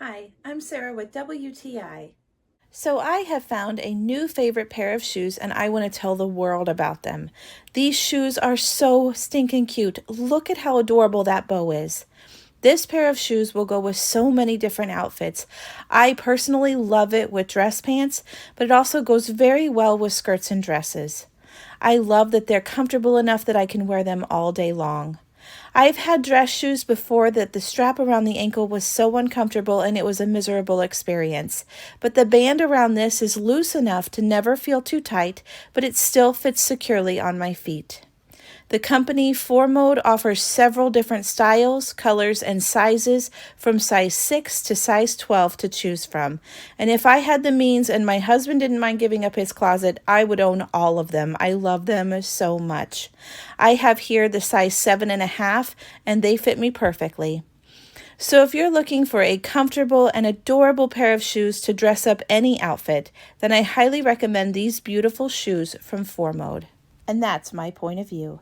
Hi, I'm Sarah with WTI. So I have found a new favorite pair of shoes and I want to tell the world about them. These shoes are so stinking cute. Look at how adorable that bow is. This pair of shoes will go with so many different outfits. I personally love it with dress pants, but it also goes very well with skirts and dresses. I love that they're comfortable enough that I can wear them all day long. I've had dress shoes before that the strap around the ankle was so uncomfortable and it was a miserable experience. But the band around this is loose enough to never feel too tight, but it still fits securely on my feet. The company ForeMode offers several different styles, colors, and sizes from size 6 to size 12 to choose from. And if I had the means and my husband didn't mind giving up his closet, I would own all of them. I love them so much. I have here the size 7.5, and they fit me perfectly. So if you're looking for a comfortable and adorable pair of shoes to dress up any outfit, then I highly recommend these beautiful shoes from ForeMode. And that's my point of view.